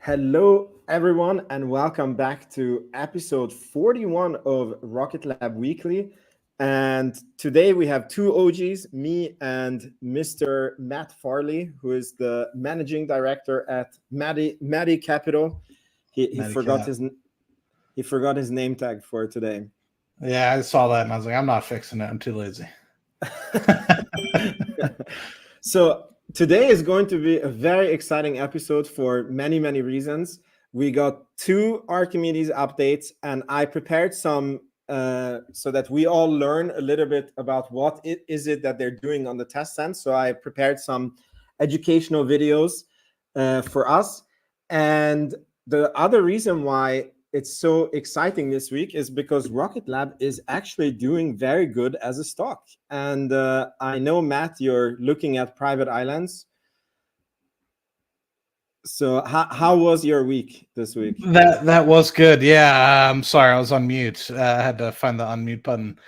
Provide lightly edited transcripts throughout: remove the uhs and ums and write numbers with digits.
Hello, everyone, and welcome back to episode 41 of Rocket Lab Weekly. And today we have two OGs, me and Mr. Matt Farley, who is the managing director at Maddie Capital. He forgot Medicat. his name tag for today. Yeah, I saw that and I was like, I'm not fixing it. I'm too lazy. So today is going to be a very exciting episode for many, many reasons. We got two Archimedes updates, and I prepared some so that we all learn a little bit about what it is that they're doing on the test stand. So I prepared some educational videos for us. And the other reason why it's so exciting this week is because Rocket Lab is actually doing very good as a stock. And I know, Matt, you're looking at private islands. So how was your week this week? That was good. Yeah, I'm sorry, I was on mute. I had to find the unmute button.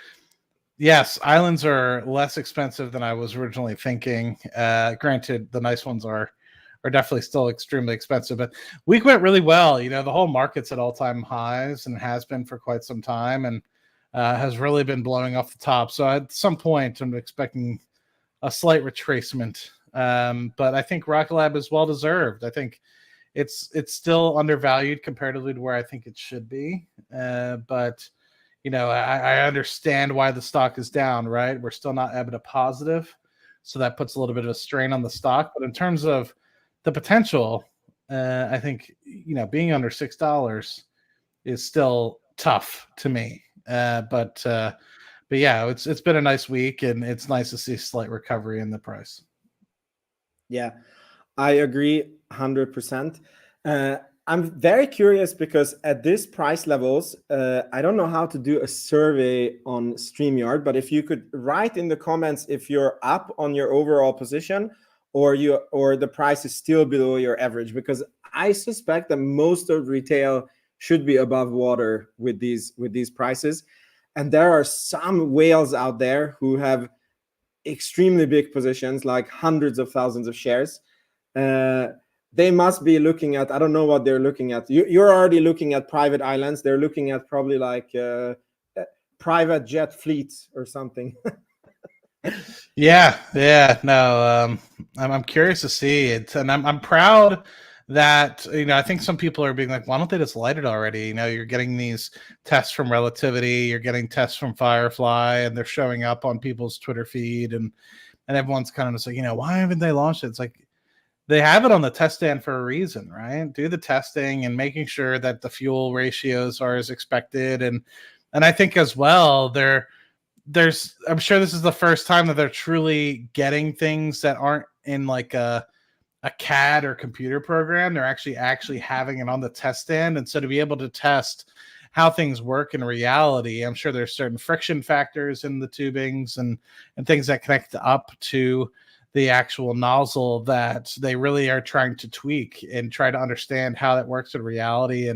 Yes, islands are less expensive than I was originally thinking. Granted, the nice ones are definitely still extremely expensive, but week went really well. You know, the whole market's at all-time highs and has been for quite some time, and has really been blowing off the top. So at some point, I'm expecting a slight retracement. But I think Rocket Lab is well deserved. I think it's still undervalued comparatively to where I think it should be. But you know, I understand why the stock is down, right? We're still not EBITDA positive, so that puts a little bit of a strain on the stock. But in terms of the potential, I think, you know, being under $6 is still tough to me. But yeah, it's been a nice week, and it's nice to see a slight recovery in the price. Yeah, I agree 100%. I'm very curious because at this price levels, I don't know how to do a survey on StreamYard, but if you could write in the comments if you're up on your overall position or the price is still below your average, because I suspect that most of retail should be above water with these prices. And there are some whales out there who have extremely big positions, like hundreds of thousands of shares. They must be looking at, I don't know what they're looking at. You're already looking at private islands. They're looking at probably like private jet fleets or something. Yeah, no, I'm curious to see it, and I'm proud that, you know, I think some people are being like, why don't they just light it already? You know, you're getting these tests from Relativity, you're getting tests from Firefly, and they're showing up on people's Twitter feed, and everyone's kind of just like, you know, why haven't they launched it? It's like, they have it on the test stand for a reason, right? Do the testing and making sure that the fuel ratios are as expected, and I think as well I'm sure this is the first time that they're truly getting things that aren't in like a CAD or computer program. They're actually having it on the test stand, and so to be able to test how things work in reality, I'm sure there's certain friction factors in the tubings and things that connect up to the actual nozzle that they really are trying to tweak and try to understand how that works in reality,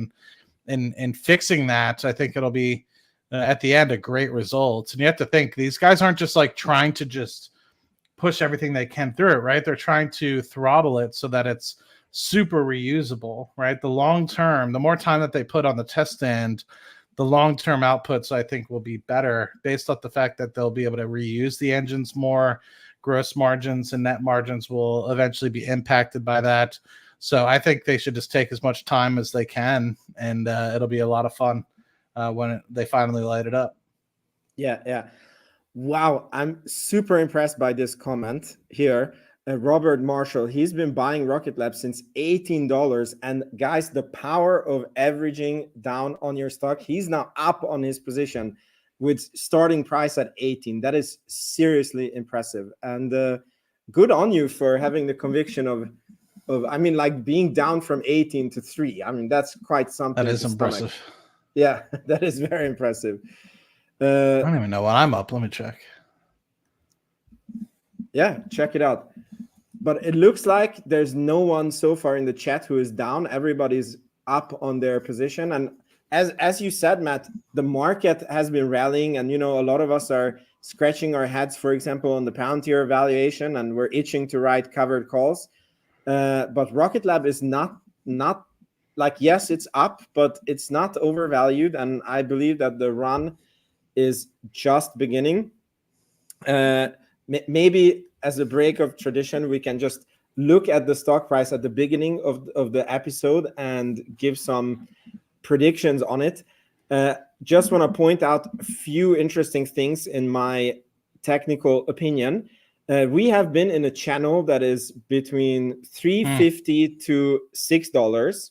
and fixing that. I think it'll be at the end a great result. And you have to think, these guys aren't just like trying to just push everything they can through it, right? They're trying to throttle it so that it's super reusable, right? The long term, the more time that they put on the test stand, the long-term outputs, I think, will be better based off the fact that they'll be able to reuse the engines more. Gross margins and net margins will eventually be impacted by that. So I think they should just take as much time as they can, and it'll be a lot of fun when they finally light it up. Yeah. Wow, I'm super impressed by this comment here. Robert Marshall, he's been buying Rocket Lab since $18. And guys, the power of averaging down on your stock, he's now up on his position with starting price at 18. That is seriously impressive. And good on you for having the conviction of I mean, like being down from 18 to 3. I mean, that's quite something. That is impressive. Yeah, that is very impressive. I don't even know when I'm up. Let me check. Yeah, check it out. But it looks like there's no one so far in the chat who is down. Everybody's up on their position. And as you said, Matt, the market has been rallying, and, you know, a lot of us are scratching our heads, for example, on the Palantir valuation, and we're itching to write covered calls. But Rocket Lab is not like, yes, it's up, but it's not overvalued, and I believe that the run is just beginning. Maybe as a break of tradition, we can just look at the stock price at the beginning of the episode and give some predictions on it. Just want to point out a few interesting things in my technical opinion. We have been in a channel that is between $3.50 to $6,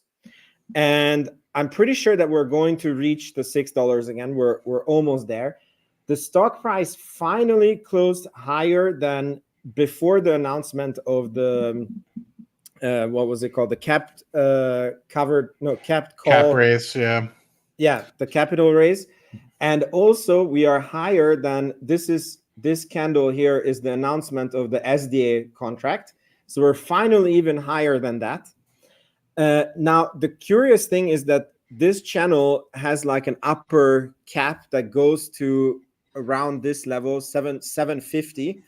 and I'm pretty sure that we're going to reach the $6 again. We're almost there. The stock price finally closed higher than before the announcement of the what was it called? The capped capped call. Cap raise, yeah. Yeah, the capital raise. And also we are higher than this candle here is the announcement of the SDA contract. So we're finally even higher than that. Now, the curious thing is that this channel has like an upper cap that goes to around this level, 750,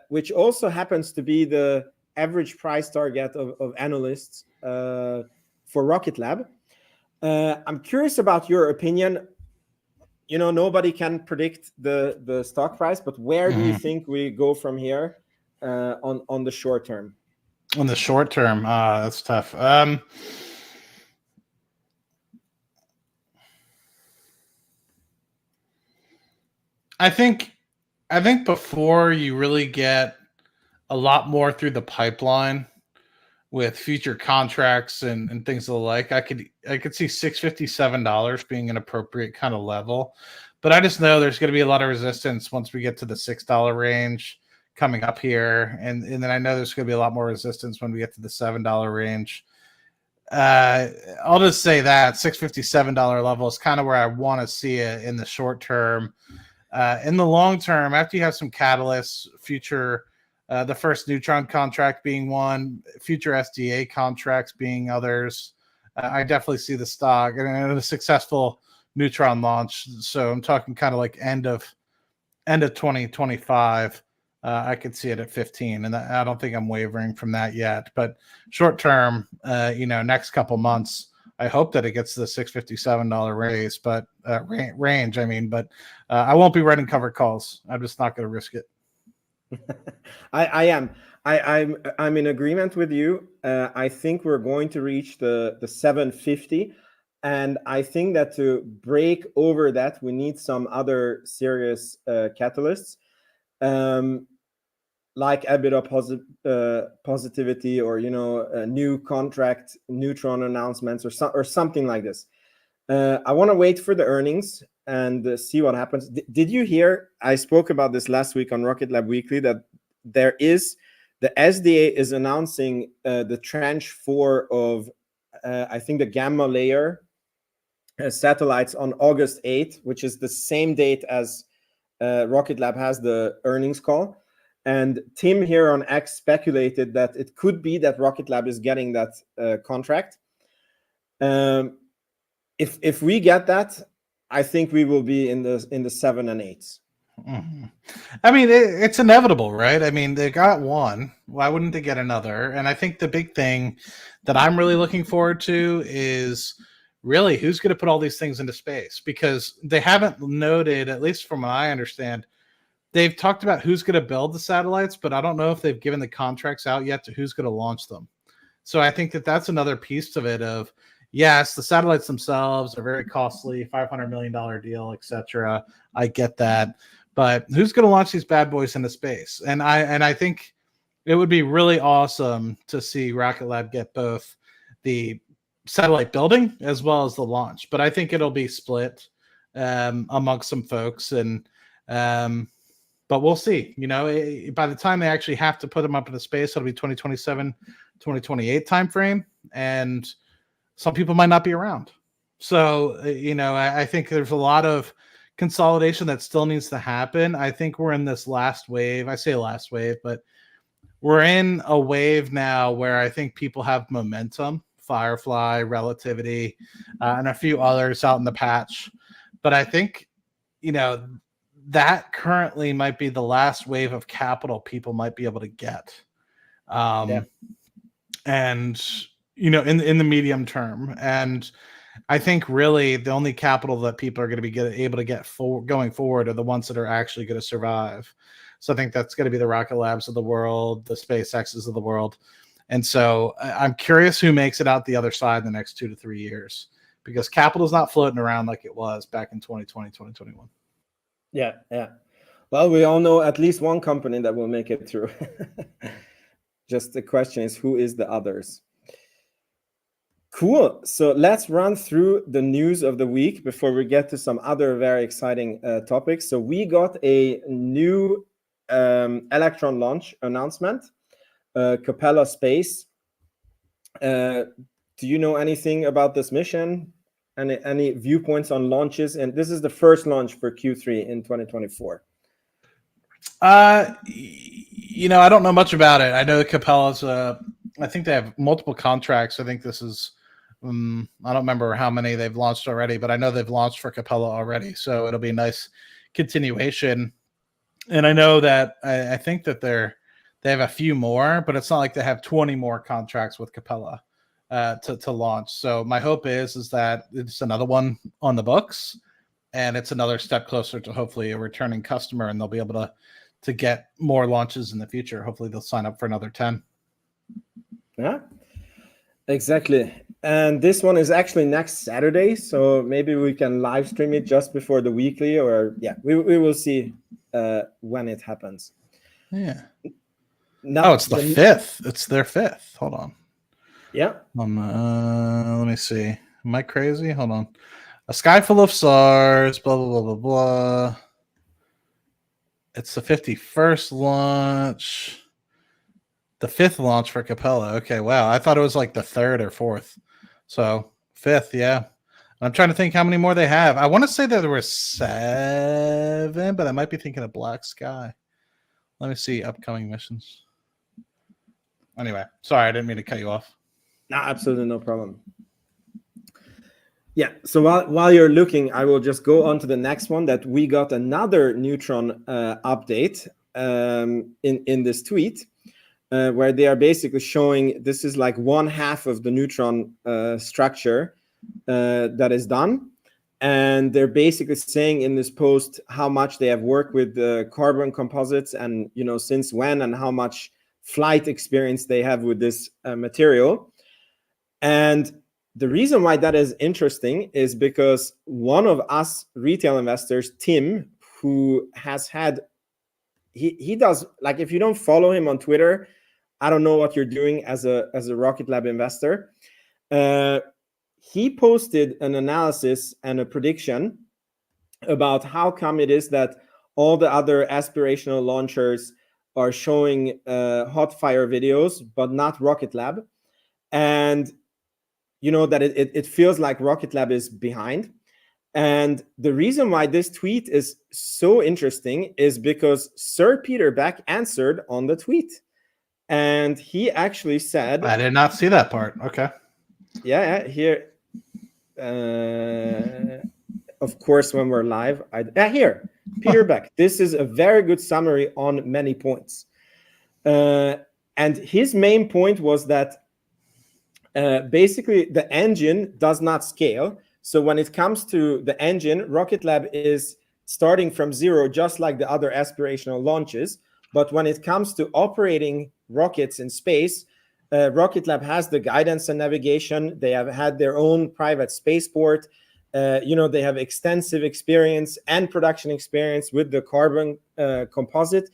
which also happens to be the average price target of analysts for Rocket Lab. I'm curious about your opinion. Nobody can predict the stock price, but where do you think we go from here on the short term? On the short term, that's tough. I think before you really get a lot more through the pipeline with future contracts and things of the like, I could see $657 being an appropriate kind of level. But I just know there's going to be a lot of resistance once we get to the $6 range coming up here, and then I know there's going to be a lot more resistance when we get to the $7 range. I'll just say that $657 level is kind of where I want to see it in the short term. In the long term, after you have some catalysts, future, the first Neutron contract being one, future SDA contracts being others, I definitely see the stock and a successful Neutron launch. So I'm talking kind of like end of 2025. I could see it at 15, and I don't think I'm wavering from that yet. But short term, next couple months, I hope that it gets to the $657 raise, but range. But I won't be writing covered calls. I'm just not going to risk it. I am. I'm in agreement with you. I think we're going to reach the 750, and I think that to break over that, we need some other serious catalysts, like a bit of positivity, or a new contract, Neutron announcements, or something like this. I want to wait for the earnings and see what happens. Did you hear? I spoke about this last week on Rocket Lab Weekly, that the SDA is announcing the tranche 4 of I think the Gamma layer satellites on August 8th, which is the same date as Rocket Lab has the earnings call. And Tim here on X speculated that it could be that Rocket Lab is getting that contract. If we get that, I think we will be in the 7 and 8s. Mm-hmm. It's inevitable, right? They got one. Why wouldn't they get another? And I think the big thing that I'm really looking forward to is really who's going to put all these things into space, because they haven't noted, at least from what I understand, they've talked about who's going to build the satellites, but I don't know if they've given the contracts out yet to who's going to launch them. So I think that that's another piece of it of, yes, the satellites themselves are very costly, $500 million deal, etc. I get that. But who's going to launch these bad boys into space? And I think it would be really awesome to see Rocket Lab get both the satellite building as well as the launch. But I think it'll be split amongst some folks. But we'll see. By the time they actually have to put them up into space, it'll be 2027, 2028 timeframe. And some people might not be around. So, I think there's a lot of consolidation that still needs to happen. I think we're in this last wave. I say last wave, but we're in a wave now where I think people have momentum, Firefly, Relativity, and a few others out in the patch. But I think, that currently might be the last wave of capital people might be able to get. And, in the medium term. And I think really the only capital that people are going to be able to get going forward are the ones that are actually going to survive. So I think that's going to be the Rocket Labs of the world, the SpaceXs of the world. And so I'm curious who makes it out the other side in the next 2 to 3 years, because capital is not floating around like it was back in 2020, 2021. Yeah. Well, we all know at least one company that will make it through. Just the question is, who is the others? Cool. So let's run through the news of the week before we get to some other very exciting topics. So we got a new Electron launch announcement, Capella Space. Do you know anything about this mission? Any viewpoints on launches? And this is the first launch for Q3 in 2024. I don't know much about it. I know that Capella's I think they have multiple contracts. I think this is I don't remember how many they've launched already, but I know they've launched for Capella already. So it'll be a nice continuation. And I know that I think that they have a few more, but it's not like they have 20 more contracts with Capella to launch. So my hope is that it's another one on the books, and it's another step closer to hopefully a returning customer, and they'll be able to get more launches in the future. Hopefully they'll sign up for another 10. Yeah, exactly. And this one is actually next Saturday, so maybe we can live stream it just before the weekly, or we will see when it happens. Yeah. Now, it's the 5th. It's their 5th. Hold on. Yeah. Let me see. Am I crazy? Hold on. A sky full of stars. Blah blah blah blah blah. It's the 51st launch. The 5th launch for Capella. Okay, wow. I thought it was like the 3rd or 4th. So 5th, yeah. I'm trying to think how many more they have. I want to say that there were 7, but I might be thinking of Black Sky. Let me see upcoming missions. Anyway, sorry, I didn't mean to cut you off. No, absolutely no problem. Yeah, so while you're looking, I will just go on to the next one, that we got another Neutron update in this tweet, where they are basically showing this is like 1/2 of the Neutron structure that is done. And they're basically saying in this post how much they have worked with the carbon composites, and since when, and how much flight experience they have with this material. And the reason why that is interesting is because one of us retail investors, Tim, who has had, he does, like, if you don't follow him on Twitter, I don't know what you're doing as a Rocket Lab investor. He posted an analysis and a prediction about how come it is that all the other aspirational launchers are showing hot fire videos, but not Rocket Lab. And that it feels like Rocket Lab is behind. And the reason why this tweet is so interesting is because Sir Peter Beck answered on the tweet. And he actually said... I did not see that part. Okay. Yeah, here. Of course, when we're live. Here, Peter Beck. This is a very good summary on many points. And his main point was that basically the engine does not scale. So when it comes to the engine, Rocket Lab is starting from zero, just like the other aspirational launches. But when it comes to operating rockets in space, Rocket Lab has the guidance and navigation. They have had their own private spaceport. They have extensive experience and production experience with the carbon composite.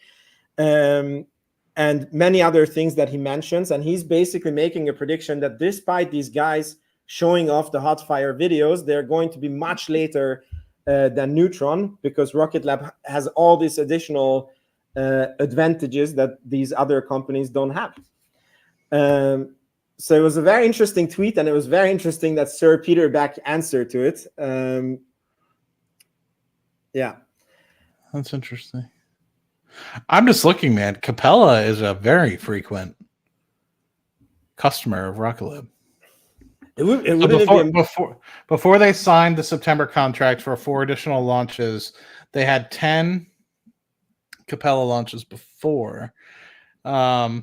And many other things that he mentions. And he's basically making a prediction that despite these guys showing off the hot fire videos, they're going to be much later than Neutron, because Rocket Lab has all these additional advantages that these other companies don't have. So it was a very interesting tweet, and it was very interesting that Sir Peter Beck answered to it. Yeah. That's interesting. I'm just looking, man. Capella is a very frequent customer of Rocket Lab. Before they signed the September contract for 4 additional launches, they had 10 Capella launches before. Not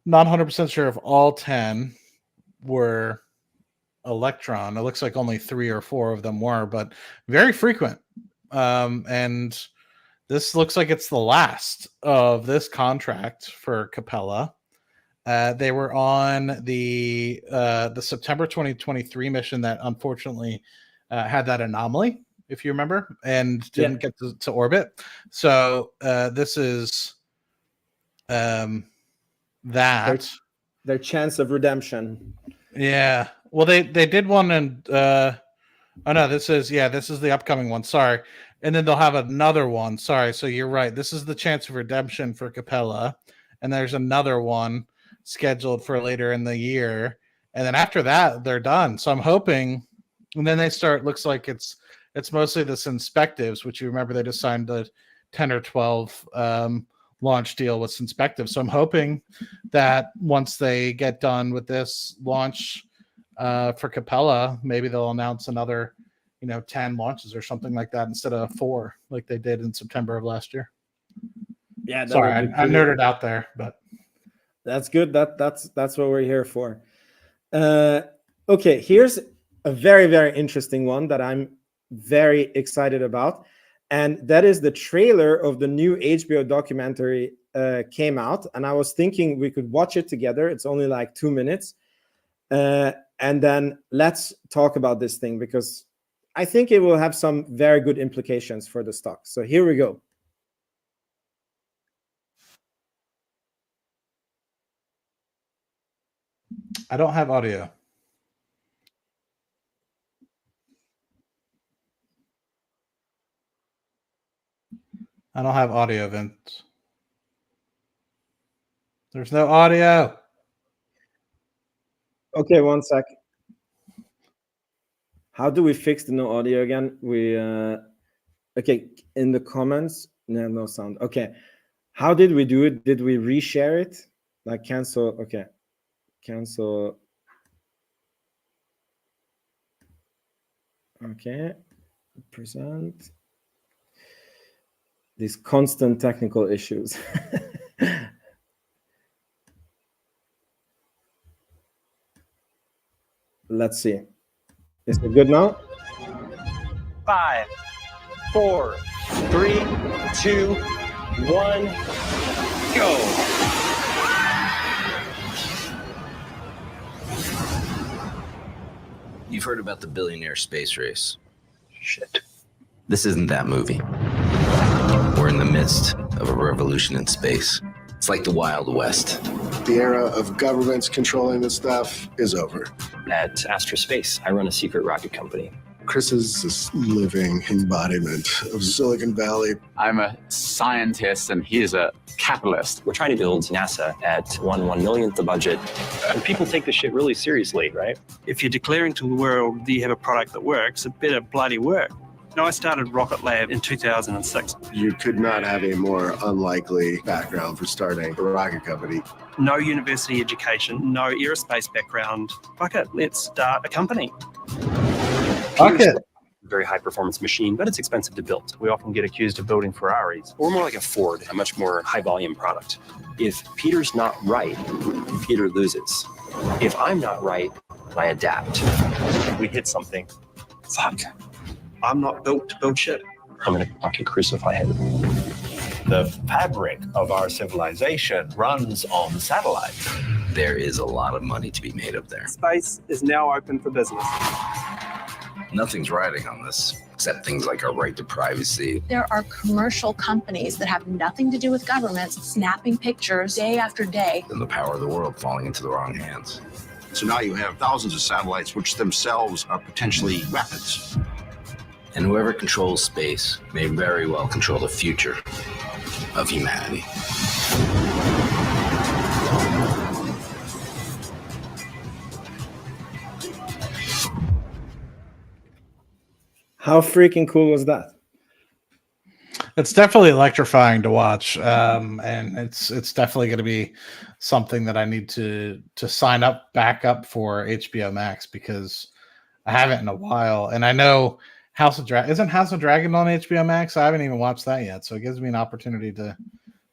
100% sure of all 10. were Electron. It looks like only 3 or 4 of them were, but very frequent. And this looks like it's the last of this contract for Capella. They were on the September 2023 mission that unfortunately had that anomaly, if you remember, and didn't get to orbit. So this is that their chance of redemption. Yeah. Well, they did one, and oh no, this is the upcoming one. Sorry. And then they'll have another one. Sorry. So you're right. This is the chance of redemption for Capella, and there's another one scheduled for later in the year, and then after that they're done. So I'm hoping, and then they start. Looks like it's mostly this Inspectives, which you remember they just signed the 10 or 12 launch deal with Inspective. So I'm hoping that once they get done with this launch for Capella, maybe they'll announce another 10 launches or something like that instead of 4 like they did in September of last year. Yeah, sorry, I nerded out there, but that's good. That's what we're here for. Okay, here's a very, very interesting one that I'm very excited about, and that is the trailer of the new HBO documentary came out, and I was thinking we could watch it together. It's only like 2 minutes, and then let's talk about this thing, because I think it will have some very good implications for the stock. So here we go. I don't have audio. I don't have audio, Vince. There's no audio. Okay, one sec. How do we fix the no audio again? We okay, in the comments, no sound. Okay, how did we do it? Did we reshare it? Like cancel? Okay, cancel. Okay, present. These constant technical issues. Let's see. Is it good now? 5, 4, 3, 2, 1, go. You've heard about the billionaire space race. Shit. This isn't that movie. We're in the midst of a revolution in space. It's like the Wild West. The era of governments controlling this stuff is over. At Astra Space, I run a secret rocket company. Chris is this living embodiment of Silicon Valley. I'm a scientist and he is a capitalist. We're trying to build NASA at 1/1,000,000th the budget. And people take this shit really seriously, right? If you're declaring to the world that you have a product that works, it better bloody work. You know, I started Rocket Lab in 2006. You could not have a more unlikely background for starting a rocket company. No university education, no aerospace background. Fuck it, let's start a company. Fuck it. Very high performance machine, but it's expensive to build. We often get accused of building Ferraris. We're more like a Ford, a much more high volume product. If Peter's not right, Peter loses. If I'm not right, I adapt. We hit something. Fuck. I'm not built to build shit. I'm gonna fucking crucify him. The fabric of our civilization runs on satellites. There is a lot of money to be made up there. Space is now open for business. Nothing's riding on this, except things like our right to privacy. There are commercial companies that have nothing to do with governments snapping pictures day after day. And the power of the world falling into the wrong hands. So now you have thousands of satellites, which themselves are potentially weapons. And whoever controls space may very well control the future of humanity. How freaking cool was that? It's definitely electrifying to watch, and it's definitely going to be something that I need to sign back up for HBO Max, because I haven't in a while, and I know isn't House of Dragon on HBO Max? I haven't even watched that yet, so it gives me an opportunity to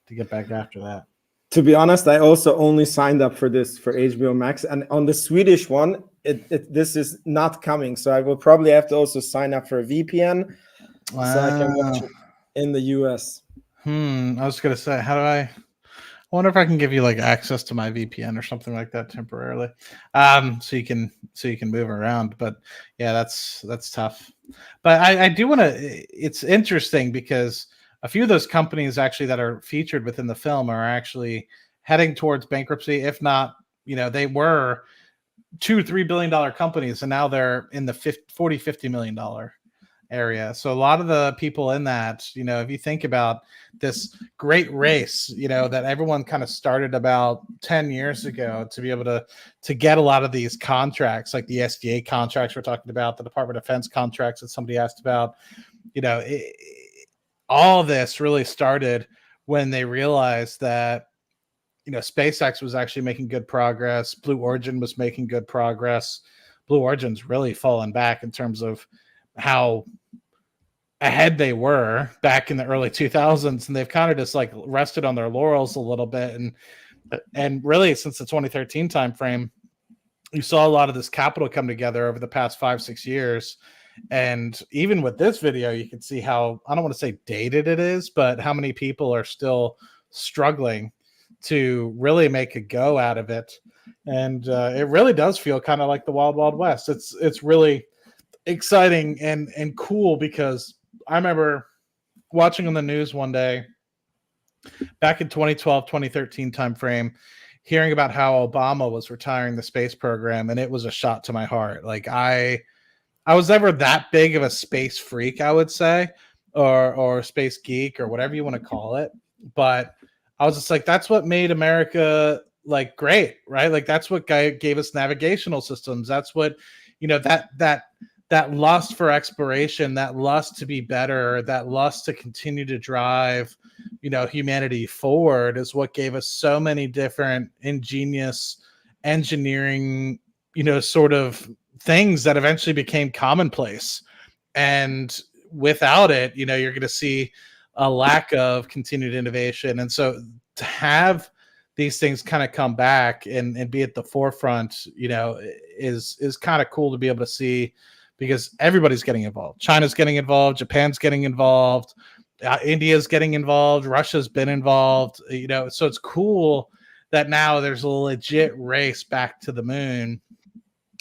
get back after that. To be honest, I also only signed up for this for HBO Max, and on the Swedish one, this is not coming. So I will probably have to also sign up for a VPN so I can watch it in the US. I was gonna say, how do I wonder if I can give you like access to my VPN or something like that temporarily, so you can move around. But yeah, that's tough. But I do want to. It's interesting because a few of those companies actually that are featured within the film are actually heading towards bankruptcy. If not, they were $2-3 billion companies, and now they're in the $40-50 million area. So a lot of the people in that, if you think about this great race, that everyone kind of started about 10 years ago to be able to get a lot of these contracts, like the SDA contracts we're talking about, the Department of Defense contracts that somebody asked about, all this really started when they realized that SpaceX was actually making good progress. Blue Origin was making good progress. Blue Origin's really fallen back in terms of how ahead they were back in the early 2000s, and they've kind of just like rested on their laurels a little bit. And really since the 2013 timeframe, you saw a lot of this capital come together over the past 5-6 years. And even with this video, you can see how, I don't want to say dated it is, but how many people are still struggling to really make a go out of it. And it really does feel kind of like the Wild Wild West. It's really exciting and cool, because I remember watching on the news one day back in 2012, 2013 timeframe, hearing about how Obama was retiring the space program, and it was a shot to my heart. Like I was never that big of a space freak, I would say, or space geek or whatever you want to call it. But I was just like, that's what made America like great, right? Like that's what gave us navigational systems. That's what, that lust for exploration, that lust to be better, that lust to continue to drive, humanity forward is what gave us so many different ingenious engineering, sort of things that eventually became commonplace. And without it, you're going to see a lack of continued innovation. And so to have these things kind of come back and be at the forefront, is kind of cool to be able to see, because everybody's getting involved. China's getting involved. Japan's getting involved. India's getting involved. Russia's been involved, so it's cool that now there's a legit race back to the moon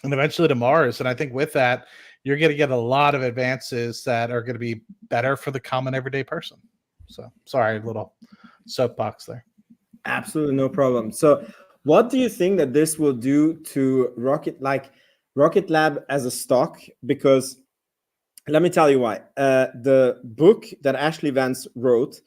and eventually to Mars. And I think with that, you're going to get a lot of advances that are going to be better for the common everyday person. So sorry, little soapbox there. Absolutely no problem. So what do you think that this will do to Rocket Lab as a stock? Because let me tell you why. The book that Ashley Vance wrote,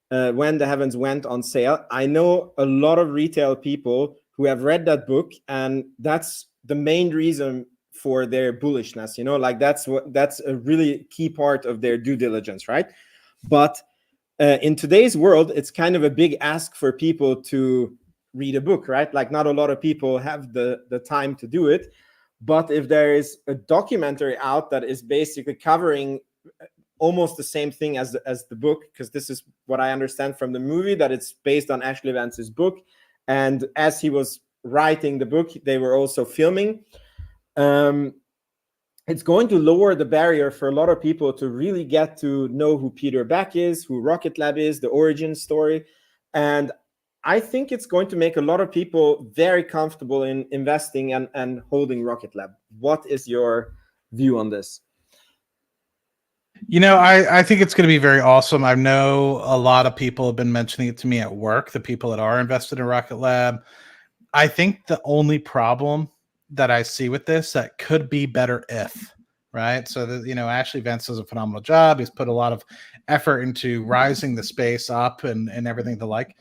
When the Heavens Went, on sale, I know a lot of retail people who have read that book, and that's the main reason for their bullishness. That's a really key part of their due diligence, right? But in today's world, it's kind of a big ask for people to read a book, right? Like not a lot of people have the time to do it. But if there is a documentary out that is basically covering almost the same thing as the book, because this is what I understand from the movie, that it's based on Ashley Vance's book. And as he was writing the book, they were also filming. It's going to lower the barrier for a lot of people to really get to know who Peter Beck is, who Rocket Lab is, the origin story. And I think it's going to make a lot of people very comfortable in investing and holding Rocket Lab. What is your view on this? I think it's going to be very awesome. I know a lot of people have been mentioning it to me at work, the people that are invested in Rocket Lab. I think the only problem that I see with this that could be better if, right? So Ashley Vance does a phenomenal job. He's put a lot of effort into rising the space up and everything the like.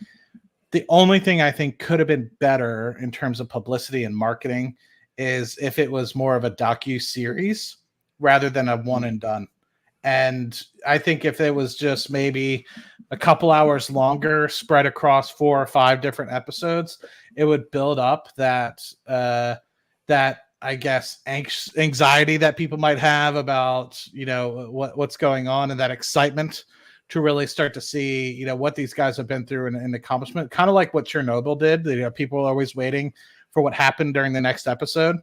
The only thing I think could have been better in terms of publicity and marketing is if it was more of a docu-series rather than a one and done. And I think if it was just maybe a couple hours longer, spread across 4 or 5 different episodes, it would build up that I guess anxiety that people might have about what's going on, and that excitement to really start to see, you know, what these guys have been through and accomplishment, kind of like what Chernobyl did. You know, people are always waiting for what happened during the next episode.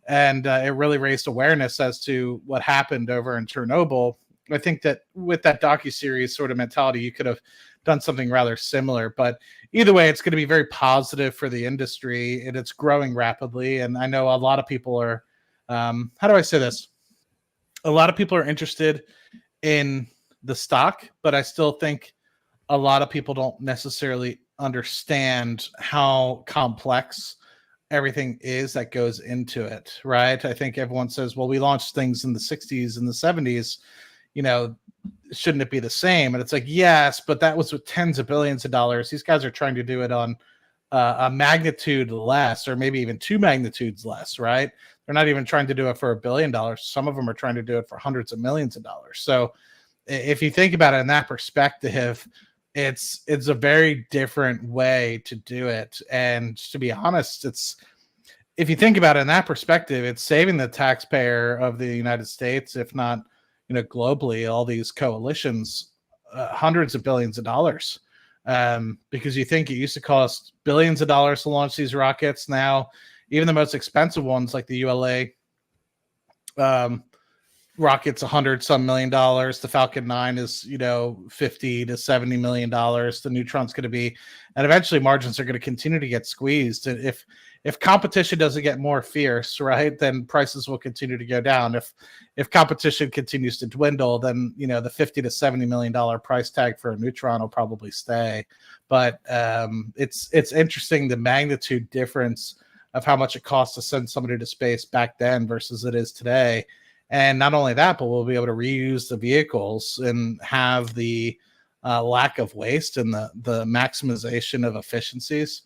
And it really raised awareness as to what happened over in Chernobyl. I think that with that docuseries sort of mentality, you could have done something rather similar. But either way, it's going to be very positive for the industry, and it's growing rapidly. And I know a lot of people are, how do I say this? A lot of people are interested in the stock, but I still think a lot of people don't necessarily understand how complex everything is that goes into it, right? I think everyone says, well, we launched things in the 60s and the 70s, you know, shouldn't it be the same? And it's like, yes, but that was with tens of billions of dollars. These guys are trying to do it on a magnitude less, or maybe even 2 magnitudes less, right? They're not even trying to do it for $1 billion. Some of them are trying to do it for hundreds of millions of dollars. So if you think about it in that perspective, it's a very different way to do it. And to be honest, if you think about it in that perspective, it's saving the taxpayer of the United States, if not, you know, globally, all these coalitions, hundreds of billions of dollars. Because you think it used to cost billions of dollars to launch these rockets. Now, even the most expensive ones like the ULA rocket's $100-some million. The Falcon 9 is, you know, $50 to $70 million. The Neutron's going to be, and eventually margins are going to continue to get squeezed. And if competition doesn't get more fierce, right, then prices will continue to go down. If competition continues to dwindle, then, you know, the $50 to $70 million price tag for a Neutron will probably stay. But it's interesting, the magnitude difference of how much it costs to send somebody to space back then versus it is today. And not only that, but we'll be able to reuse the vehicles and have the lack of waste and the maximization of efficiencies.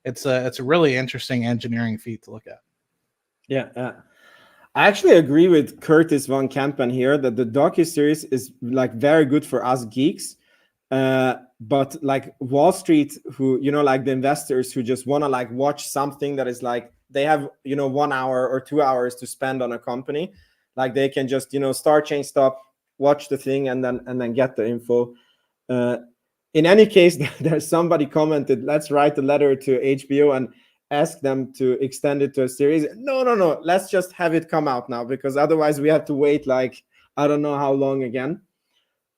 It's a really interesting engineering feat to look at. Yeah. I actually agree with Curtis von Kampen here that the docuseries is like very good for us geeks. But like Wall Street, who, you know, like the investors who just want to like watch something that is like, they have, you know, 1 hour or 2 hours to spend on a company. Like they can just, you know, start, change, stop, watch the thing, and then get the info. In any case, there's somebody commented, let's write a letter to HBO and ask them to extend it to a series. No. Let's just have it come out now, because otherwise we have to wait like, I don't know how long again.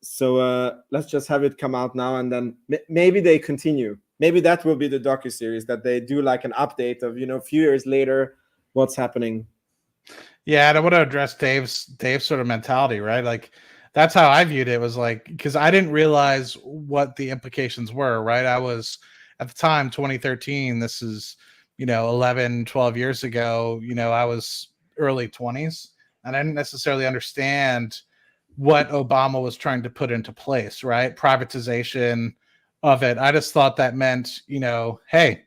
So let's just have it come out now, and then maybe they continue. Maybe that will be the docuseries, that they do like an update of, you know, a few years later, what's happening. Yeah, and I want to address Dave's sort of mentality, right? Like that's how I viewed it, was like, because I didn't realize what the implications were, right? I was at the time, 2013, this is, you know, 11, 12 years ago, you know, I was early 20s, and I didn't necessarily understand what Obama was trying to put into place, right? Privatization of it. I just thought that meant, you know, hey,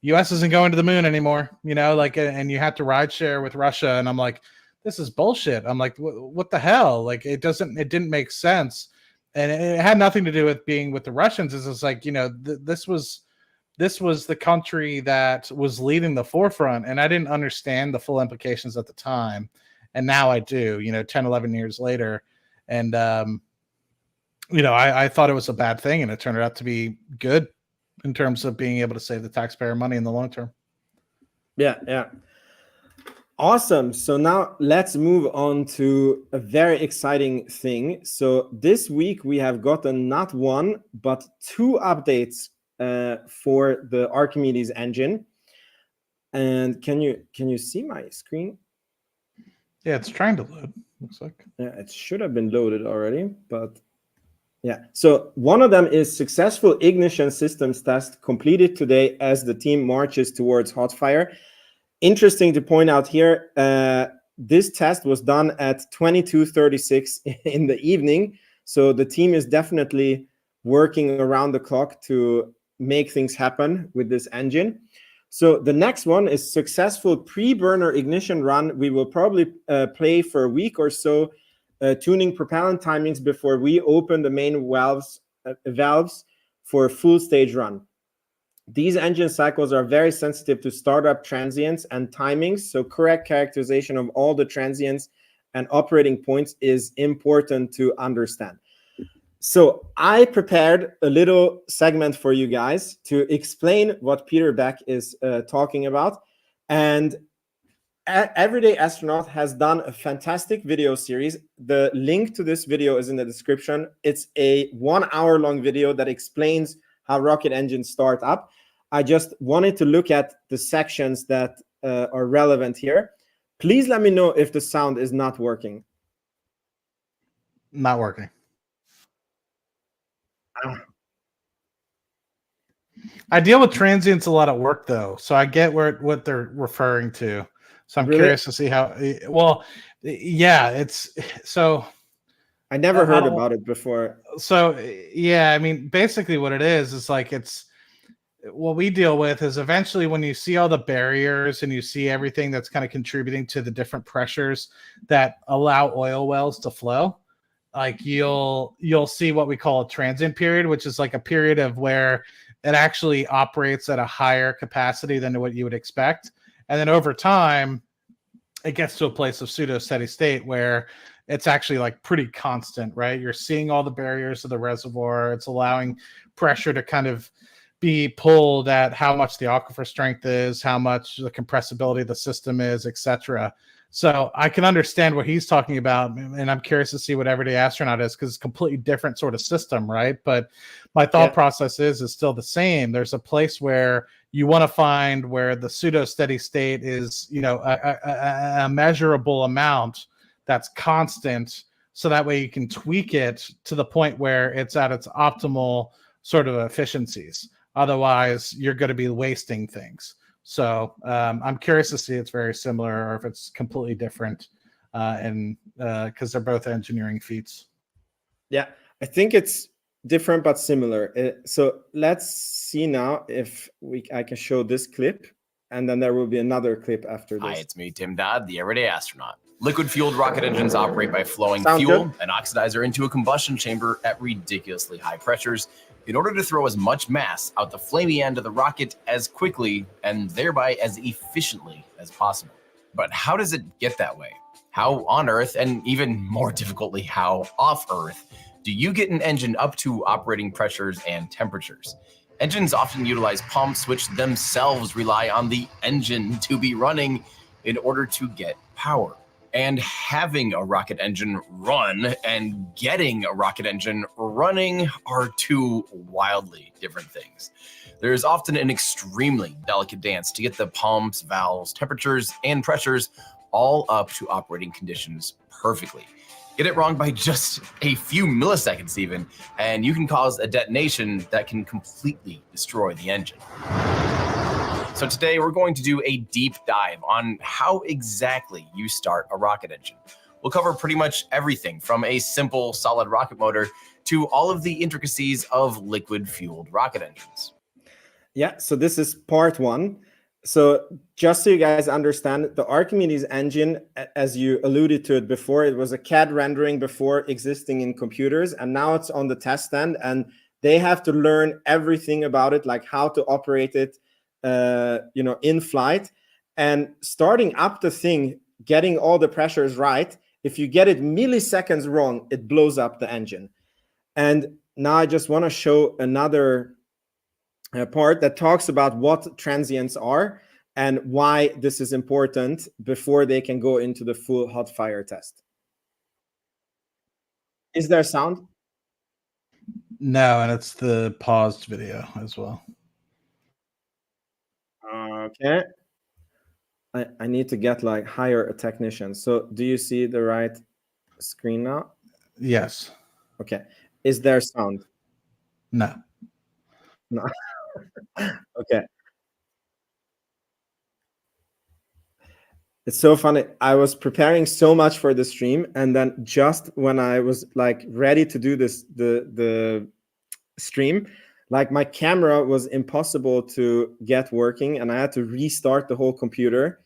US isn't going to the moon anymore, you know, like, and you had to ride share with Russia. And I'm like, this is bullshit. I'm like, what the hell? Like, it didn't make sense. And it had nothing to do with being with the Russians. It's just like, you know, this was the country that was leading the forefront. And I didn't understand the full implications at the time. And now I do, you know, 10, 11 years later. And, you know, I thought it was a bad thing, and it turned out to be good in terms of being able to save the taxpayer money in the long term. Yeah. Awesome. So now let's move on to a very exciting thing. So this week we have gotten not one, but 2 updates for the Archimedes engine. And can you see my screen? Yeah, it's trying to load, looks like. Yeah, it should have been loaded already, but yeah. So one of them is successful ignition systems test completed today as the team marches towards hot fire. Interesting to point out here, this test was done at 22:36 in the evening. So the team is definitely working around the clock to make things happen with this engine. So the next one is successful pre-burner ignition run. We will probably play for a week or so, tuning propellant timings before we open the main valves for a full stage run. These engine cycles are very sensitive to startup transients and timings, so correct characterization of all the transients and operating points is important to understand. So I prepared a little segment for you guys to explain what Peter Beck is talking about. And Everyday Astronaut has done a fantastic video series. The link to this video is in the description. It's a 1 hour long video that explains how rocket engines start up. I just wanted to look at the sections that are relevant here. Please let me know if the sound is not working. Not working. I deal with transients a lot at work, though, so I get what they're referring to. So I'm curious to see how. Well, yeah, it's so. I never heard about it before. So yeah, I mean, basically, what it is like it's what we deal with is eventually when you see all the barriers and you see everything that's kind of contributing to the different pressures that allow oil wells to flow. Like you'll see what we call a transient period, which is like a period of where it actually operates at a higher capacity than what you would expect. And then over time, it gets to a place of pseudo steady state where it's actually like pretty constant, right? You're seeing all the barriers of the reservoir. It's allowing pressure to kind of be pulled at how much the aquifer strength is, how much the compressibility of the system is, etc. So I can understand what he's talking about, and I'm curious to see what Everyday Astronaut is, because it's a completely different sort of system, right? But my thought process is still the same. There's a place where you want to find where the pseudo steady state is, a measurable amount that's constant, so that way you can tweak it to the point where it's at its optimal sort of efficiencies. Otherwise, you're going to be wasting things. So I'm curious to see if it's very similar or if it's completely different, and because they're both engineering feats. Yeah, I think it's different but similar. So let's see now if I can show this clip, and then there will be another clip after this. Hi, it's me, Tim Dodd, the Everyday Astronaut. Liquid-fueled rocket engines operate by flowing Sound fuel good? and oxidizer into a combustion chamber at ridiculously high pressures in order to throw as much mass out the flamey end of the rocket as quickly and thereby as efficiently as possible. But how does it get that way? How on Earth, and even more difficultly, how off Earth, do you get an engine up to operating pressures and temperatures? Engines often utilize pumps which themselves rely on the engine to be running in order to get power. And having a rocket engine run and getting a rocket engine running are two wildly different things. There's often an extremely delicate dance to get the pumps, valves, temperatures, and pressures all up to operating conditions perfectly. Get it wrong by just a few milliseconds even, and you can cause a detonation that can completely destroy the engine. So today we're going to do a deep dive on how exactly you start a rocket engine. We'll cover pretty much everything from a simple solid rocket motor to all of the intricacies of liquid-fueled rocket engines. Yeah, so this is part one. So just so you guys understand, the Archimedes engine, as you alluded to it before, it was a CAD rendering before existing in computers, and now it's on the test stand, and they have to learn everything about it, like how to operate it, in flight. And starting up the thing, getting all the pressures right, if you get it milliseconds wrong, it blows up the engine. And now I just want to show another part that talks about what transients are and why this is important before they can go into the full hot fire test. Is there sound? No, and it's the paused video as well. Okay. I need to get like hire a technician. So do you see the right screen now? Yes. Okay. Is there sound? No. No. Okay. It's so funny. I was preparing so much for the stream, and then just when I was like ready to do this, the stream, like my camera was impossible to get working, and I had to restart the whole computer.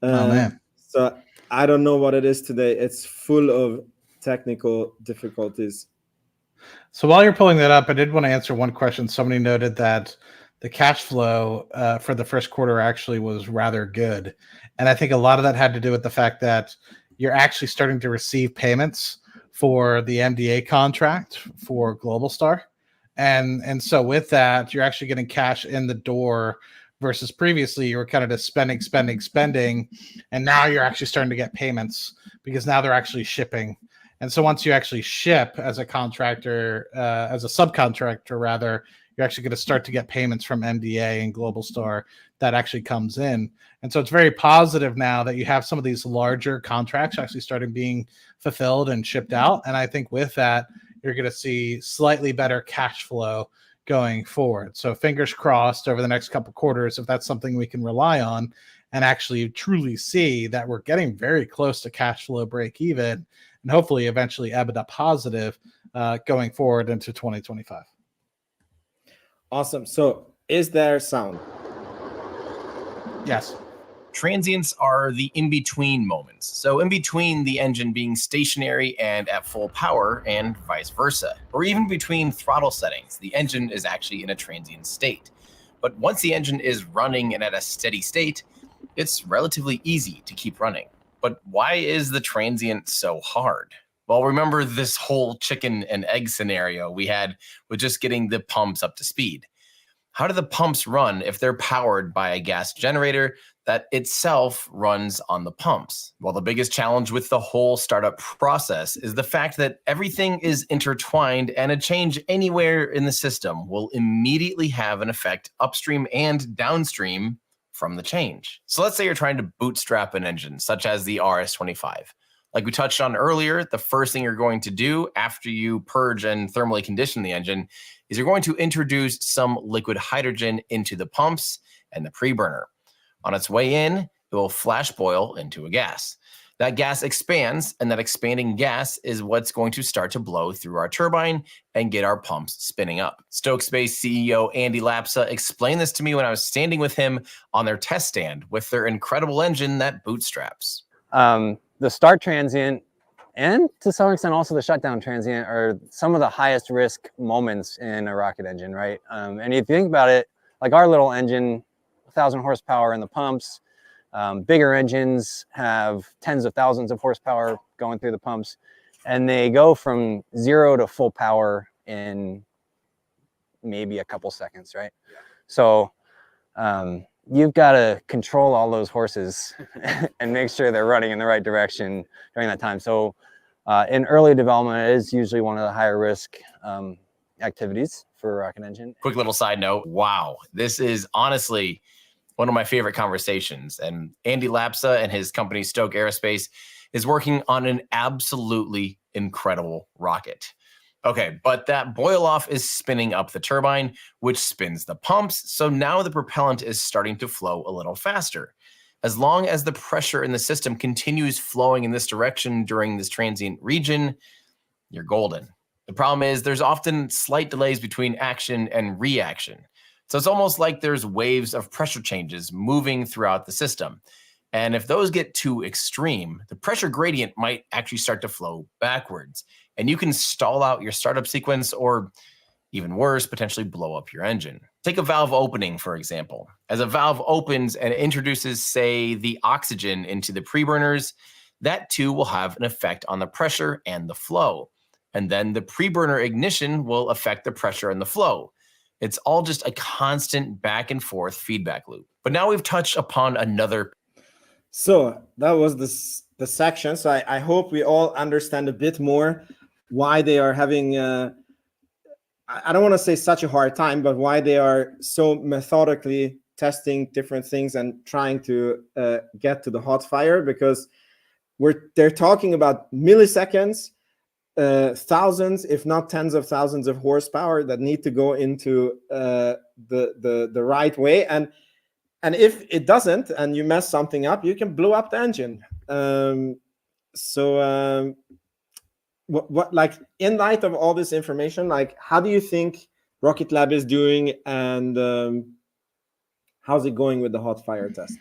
Oh man. So I don't know what it is today. It's full of technical difficulties. So while you're pulling that up, I did want to answer one question. Somebody noted that the cash flow for the first quarter actually was rather good. And I think a lot of that had to do with the fact that you're actually starting to receive payments for the MDA contract for Globalstar. And so with that, you're actually getting cash in the door versus previously you were kind of just spending. And now you're actually starting to get payments because now they're actually shipping. And so once you actually ship as a contractor, as a subcontractor rather, you're actually going to start to get payments from MDA and Globalstar that actually comes in. And so it's very positive now that you have some of these larger contracts actually starting being fulfilled and shipped out. And I think with that, you're going to see slightly better cash flow going forward. So fingers crossed over the next couple quarters, if that's something we can rely on and actually truly see that we're getting very close to cash flow break even and hopefully eventually EBITDA positive going forward into 2025. Awesome. So is there sound? Yes. Transients are the in-between moments. So in between the engine being stationary and at full power and vice versa, or even between throttle settings, the engine is actually in a transient state. But once the engine is running and at a steady state, it's relatively easy to keep running. But why is the transient so hard? Well, remember this whole chicken and egg scenario we had with just getting the pumps up to speed. How do the pumps run if they're powered by a gas generator that itself runs on the pumps? Well, the biggest challenge with the whole startup process is the fact that everything is intertwined and a change anywhere in the system will immediately have an effect upstream and downstream from the change. So let's say you're trying to bootstrap an engine, such as the RS-25. Like we touched on earlier, the first thing you're going to do after you purge and thermally condition the engine is you're going to introduce some liquid hydrogen into the pumps and the preburner. On its way in, it will flash boil into a gas. That gas expands, and that expanding gas is what's going to start to blow through our turbine and get our pumps spinning up. Stoke Space CEO Andy Lapsa explained this to me when I was standing with him on their test stand with their incredible engine that bootstraps. The start transient and to some extent also the shutdown transient are some of the highest risk moments in a rocket engine, right? And if you think about it, like our little engine, 1,000 horsepower in the pumps, bigger engines have tens of thousands of horsepower going through the pumps, and they go from 0 to full power in maybe a couple seconds, right? Yeah. So you've got to control all those horses and make sure they're running in the right direction during that time. So in early development, it is usually one of the higher risk activities for a rocket engine. Quick little side note. Wow. This is honestly one of my favorite conversations. And Andy Lapsa and his company Stoke Aerospace is working on an absolutely incredible rocket. Okay, but that boil off is spinning up the turbine, which spins the pumps. So now the propellant is starting to flow a little faster. As long as the pressure in the system continues flowing in this direction during this transient region, you're golden. The problem is there's often slight delays between action and reaction. So it's almost like there's waves of pressure changes moving throughout the system. And if those get too extreme, the pressure gradient might actually start to flow backwards. And you can stall out your startup sequence or, even worse, potentially blow up your engine. Take a valve opening, for example. As a valve opens and introduces, say, the oxygen into the preburners, that too will have an effect on the pressure and the flow. And then the preburner ignition will affect the pressure and the flow. It's all just a constant back and forth feedback loop. But now we've touched upon another. So that was the section. So I hope we all understand a bit more why they are having, I don't want to say such a hard time, but why they are so methodically testing different things and trying to get to the hot fire, because they're talking about milliseconds, thousands, if not tens of thousands of horsepower that need to go into the right way. And if it doesn't, and you mess something up, you can blow up the engine. What like in light of all this information, like how do you think Rocket Lab is doing, and how's it going with the hot fire test?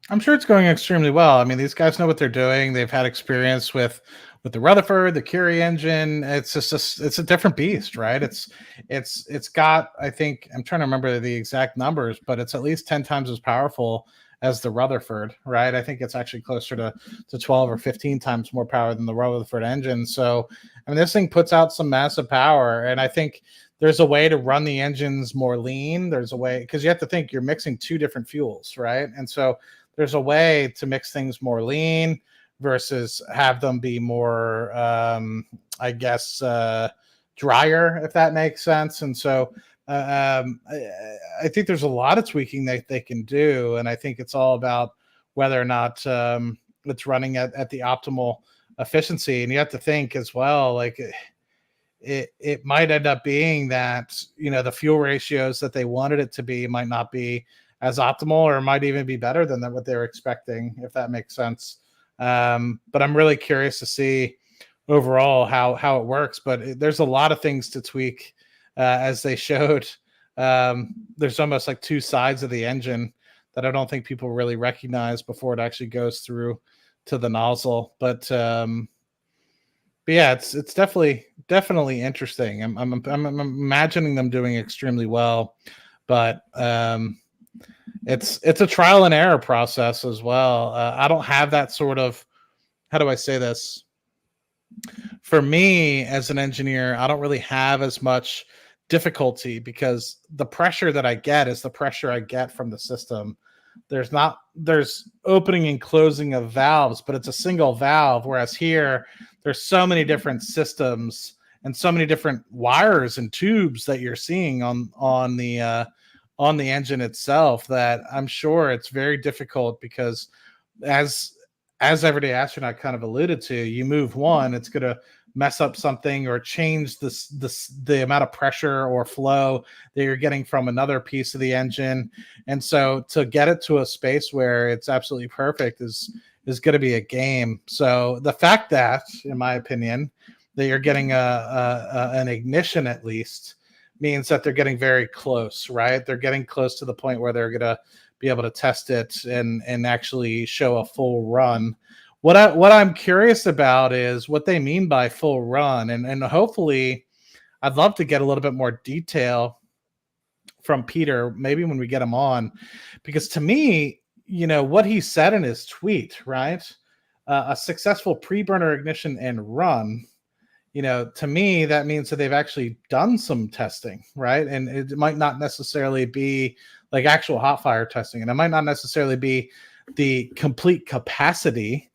I'm sure it's going extremely well. I mean, these guys know what they're doing. They've had experience with the Rutherford, the Curie engine. It's just it's a different beast, right? It's got, I think, I'm trying to remember the exact numbers, but it's at least 10 times as powerful as the Rutherford, right? I think it's actually closer to 12 or 15 times more power than the Rutherford engine. So, I mean, this thing puts out some massive power, and I think there's a way to run the engines more lean. There's a way, because you have to think you're mixing two different fuels, right? And so there's a way to mix things more lean versus have them be more, I guess, drier, if that makes sense. And so I think there's a lot of tweaking that they can do, and I think it's all about whether or not it's running at the optimal efficiency. And you have to think as well, like it might end up being that, you know, the fuel ratios that they wanted it to be might not be as optimal, or might even be better than what they were expecting, if that makes sense. But I'm really curious to see overall how it works. But there's a lot of things to tweak, as they showed. There's almost like two sides of the engine that I don't think people really recognize before it actually goes through to the nozzle. But yeah, it's definitely interesting. I'm imagining them doing extremely well, but it's a trial and error process as well. I don't have that sort of, how do I say this? For me as an engineer, I don't really have as much difficulty, because the pressure that I get is the pressure I get from the system. There's opening and closing of valves, but it's a single valve. Whereas here, there's so many different systems and so many different wires and tubes that you're seeing on the engine itself, that I'm sure it's very difficult, because as Everyday Astronaut kind of alluded to, you move one, it's going to mess up something or change the amount of pressure or flow that you're getting from another piece of the engine. And so to get it to a space where it's absolutely perfect is going to be a game. So the fact that, in my opinion, that you're getting an ignition at least means that they're getting very close, right? They're getting close to the point where they're going to be able to test it and actually show a full run. What I'm curious about is what they mean by full run, and hopefully I'd love to get a little bit more detail from Peter, maybe when we get him on, because to me, you know, what he said in his tweet, right? A successful pre-burner ignition and run, you know, to me, that means that they've actually done some testing, right? And it might not necessarily be like actual hot fire testing, and it might not necessarily be the complete capacity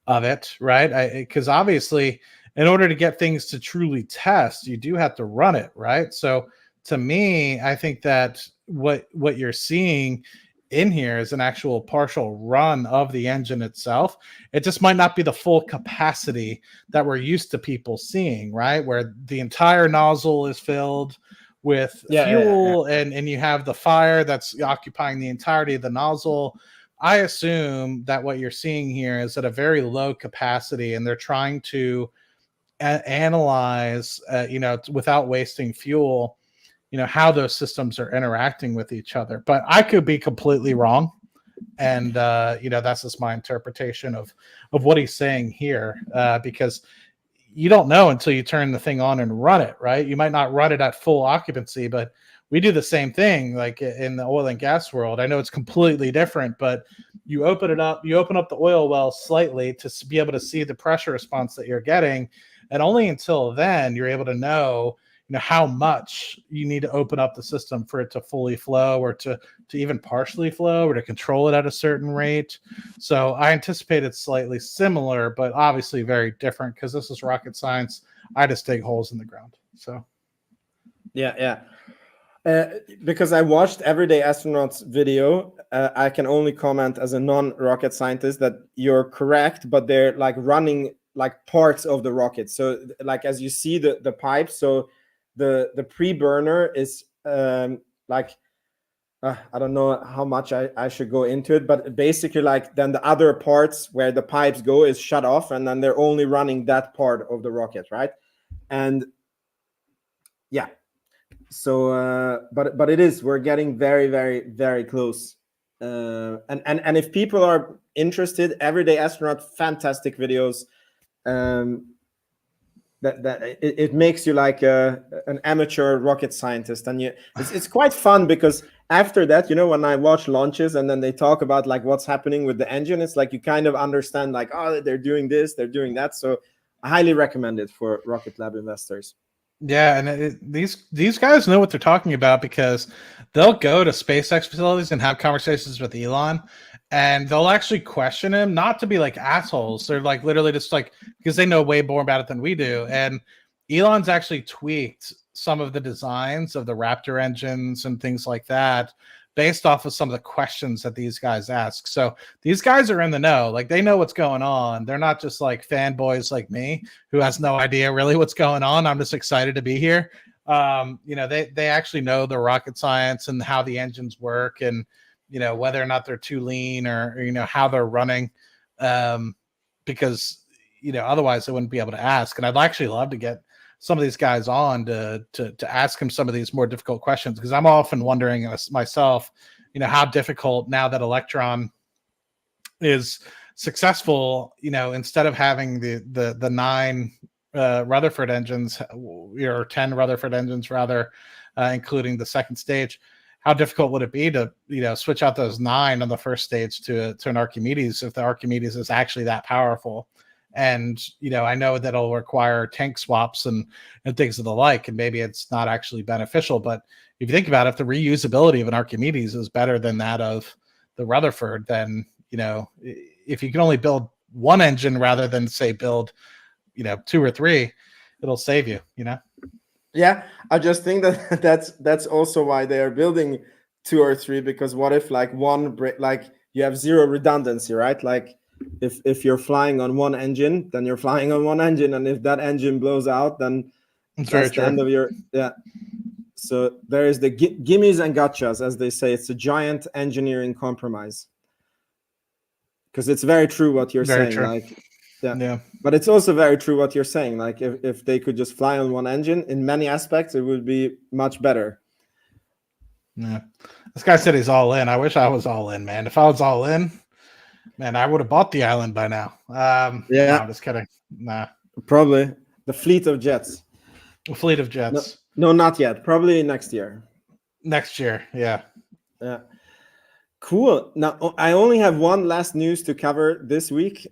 of it, right? Because obviously, in order to get things to truly test, you do have to run it, right? So to me, I think that what you're seeing in here is an actual partial run of the engine itself. It just might not be the full capacity that we're used to people seeing, right? Where the entire nozzle is filled with fuel. And you have the fire that's occupying the entirety of the nozzle. I assume that what you're seeing here is at a very low capacity, and they're trying to analyze, you know, without wasting fuel, you know, how those systems are interacting with each other. But I could be completely wrong. And, you know, that's just my interpretation of what he's saying here, because you don't know until you turn the thing on and run it, right? You might not run it at full occupancy, but we do the same thing, like in the oil and gas world. I know it's completely different, but you open it up, you open up the oil well slightly to be able to see the pressure response that you're getting. And only until then, you're able to know, you know, how much you need to open up the system for it to fully flow, or to even partially flow, or to control it at a certain rate. So I anticipate it's slightly similar, but obviously very different, because this is rocket science. I just dig holes in the ground. So yeah. Because I watched Everyday Astronaut's video, I can only comment as a non-rocket scientist that you're correct, but they're like running like parts of the rocket. So like, as you see the pipe, so the pre-burner is like, I don't know how much I should go into it, but basically, like, then the other parts where the pipes go is shut off, and then they're only running that part of the rocket, right? And yeah, so but it is, we're getting very, very, very close. And if people are interested, Everyday Astronaut, fantastic videos. it makes you like an amateur rocket scientist, and it's quite fun because after that, when I watch launches and then they talk about like what's happening with the engine, it's like you kind of understand like, oh, they're doing this, they're doing that. So I highly recommend it for Rocket Lab investors. Yeah, and these guys know what they're talking about, because they'll go to SpaceX facilities and have conversations with Elon, and they'll actually question him, not to be like assholes. They're like literally just like, because they know way more about it than we do. And Elon's actually tweaked some of the designs of the Raptor engines and things like that based off of some of the questions that these guys ask. So these guys are in the know, like they know what's going on. They're not just like fanboys like me who has no idea really what's going on. I'm just excited to be here. They actually know the rocket science and how the engines work, and whether or not they're too lean, or how they're running, because otherwise they wouldn't be able to ask. And I'd actually love to get some of these guys on to ask him some of these more difficult questions, because I'm often wondering myself, how difficult, now that Electron is successful, instead of having the 9 Rutherford engines, or 10 Rutherford engines rather, including the second stage, how difficult would it be to switch out those 9 on the first stage to an Archimedes, if the Archimedes is actually that powerful? And I know that it'll require tank swaps and things of the like, and maybe it's not actually beneficial. But if you think about it, if the reusability of an Archimedes is better than that of the Rutherford, then if you can only build one engine rather than say build 2 or 3, it'll save you. Yeah, I just think that that's also why they are building 2 or 3, because what if like you have zero redundancy, right? Like if you're flying on one engine, then you're flying on one engine, and if that engine blows out, then that's the end of your So there is the gimmies and gotchas, as they say. It's a giant engineering compromise, because it's very true what you're saying. True. Like yeah, but it's also very true what you're saying. Like if they could just fly on one engine, in many aspects it would be much better. Yeah, this guy said he's all in. I wish I was all in, man. If I was all in, man, I would have bought the island by now. No, I'm just kidding. Nah. Probably the fleet of jets. A fleet of jets. No, not yet. Probably next year. Next year, yeah. Yeah. Cool. Now, I only have one last news to cover this week,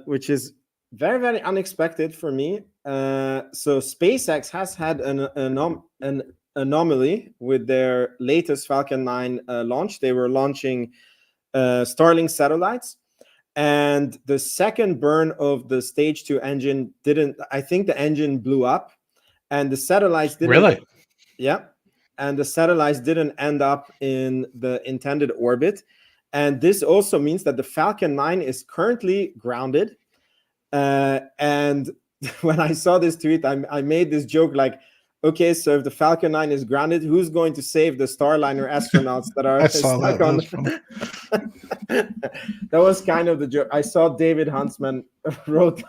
which is very, very unexpected for me. So SpaceX has had an anomaly with their latest Falcon 9 launch. They were launching Starlink satellites, and the second burn of the stage 2 engine I think the engine blew up, and the satellites didn't. Really? Yeah. And the satellites didn't end up in the intended orbit. And this also means that the Falcon 9 is currently grounded. And when I saw this tweet, I made this joke like, okay, so if the Falcon 9 is grounded, who's going to save the Starliner astronauts that are stuck on? That was kind of the joke. I saw David Huntsman wrote,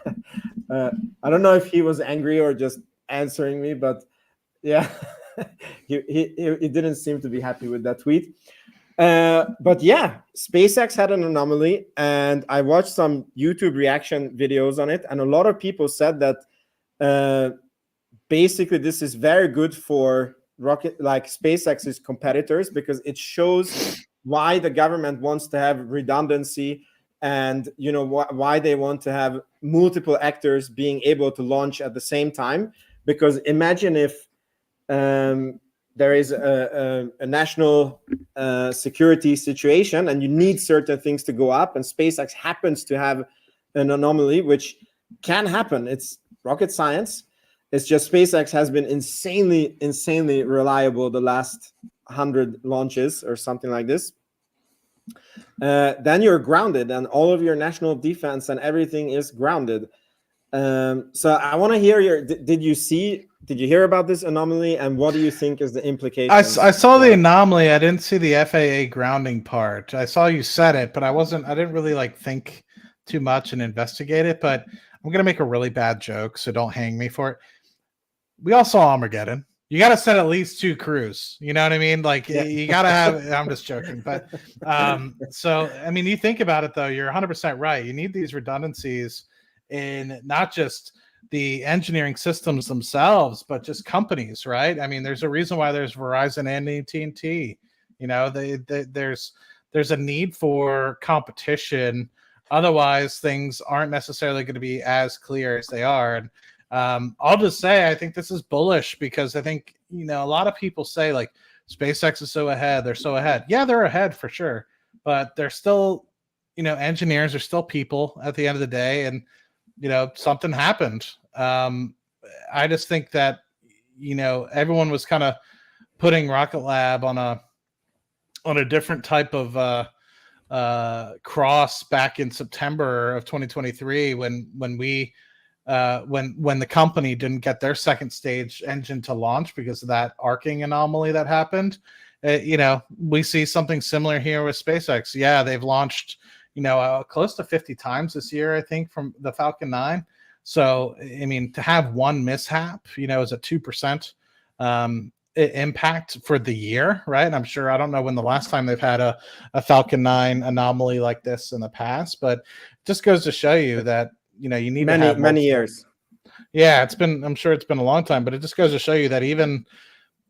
I don't know if he was angry or just answering me, but yeah, he didn't seem to be happy with that tweet. But yeah, SpaceX had an anomaly, and I watched some YouTube reaction videos on it, and a lot of people said that basically this is very good for SpaceX's competitors, because it shows why the government wants to have redundancy, and why they want to have multiple actors being able to launch at the same time. Because imagine if there is a national security situation and you need certain things to go up, and SpaceX happens to have an anomaly, which can happen. It's rocket science. It's just SpaceX has been insanely reliable the last 100 launches or something like this. Then you're grounded, and all of your national defense and everything is grounded. So I want to hear did you hear about this anomaly, and what do you think is the implication? I saw the anomaly. I didn't see the FAA grounding part. I saw you said it, but I didn't really think too much and investigate it. But I'm going to make a really bad joke, so don't hang me for it. We all saw Armageddon. You got to send at least 2 crews. You know what I mean? You got to have, I'm just joking. But so, I mean, you think about it, though, you're 100% right. You need these redundancies in not just the engineering systems themselves, but just companies, right? I mean, there's a reason why there's Verizon and AT&T. You know, there's a need for competition. Otherwise, things aren't necessarily going to be as clear as they are. And I'll just say, I think this is bullish because I think, you know, a lot of people say like SpaceX is so ahead. They're so ahead. Yeah, they're ahead for sure. But they're still, you know, engineers are still people at the end of the day. And, you know, something happened. I just think that, you know, everyone was kind of putting Rocket Lab on a different type of cross back in September of 2023 when the company didn't get their second stage engine to launch because of that arcing anomaly that happened. You know, we see something similar here with SpaceX. Yeah, they've launched, you know, close to 50 times this year, I think, from the Falcon 9. So, I mean, to have one mishap, you know, is a 2% impact for the year, right? I'm sure, I don't know when the last time they've had a Falcon 9 anomaly like this in the past, but it just goes to show you that, you know, you need to have many years. Yeah, I'm sure it's been a long time, but it just goes to show you that even,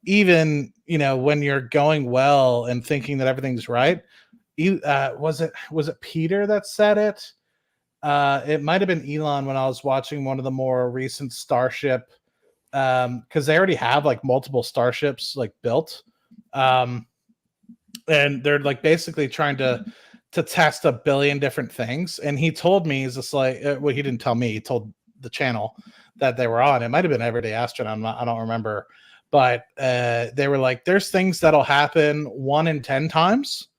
you know, when you're going well and thinking that everything's right, was it Peter that said it? It might have been Elon when I was watching one of the more recent Starship, because they already have like multiple Starships like built, and they're like basically trying to test 1 billion different things. And he told me, he's just like, well, he didn't tell me, he told the channel that they were on. It might have been Everyday Astronaut. I don't remember, but they were like, there's things that'll happen 1 in 10 times.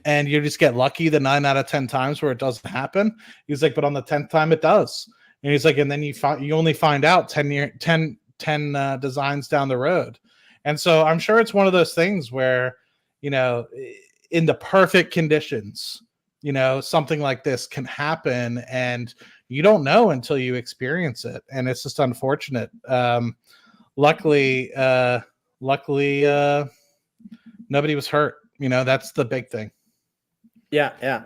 And you just get lucky the 9 out of 10 times where it doesn't happen. He's like, but on the 10th time it does. And he's like, and then you only find out 10 designs down the road. And so I'm sure it's one of those things where, you know, in the perfect conditions, you know, something like this can happen and you don't know until you experience it. And it's just unfortunate. Luckily, nobody was hurt. You know, that's the big thing. Yeah.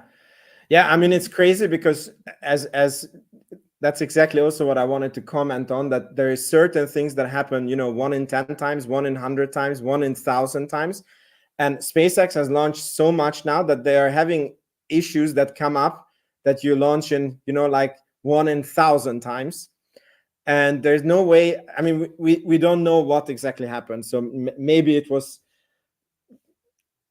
I mean, it's crazy because as that's exactly also what I wanted to comment on, that there is certain things that happen, you know, 1 in 10 times, 1 in 100 times, 1 in 1,000 times. And SpaceX has launched so much now that they are having issues that come up that you launch in, you know, like 1 in 1,000 times. And there's no way, I mean, we don't know what exactly happened. So maybe it was,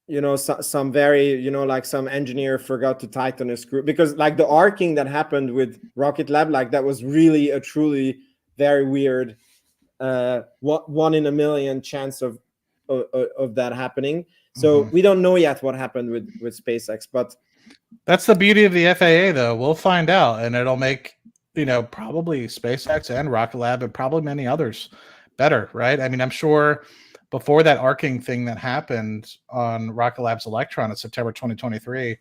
you know, some very, you know, like some engineer forgot to tighten a screw, because like the arcing that happened with Rocket Lab, like that was really a truly very weird 1 in a million chance of that happening. So we don't know yet what happened with SpaceX, but that's the beauty of the FAA, though. We'll find out, and it'll make, you know, probably SpaceX and Rocket Lab and probably many others better, right? I mean, I'm sure before that arcing thing that happened on Rocket Lab's Electron in September 2023,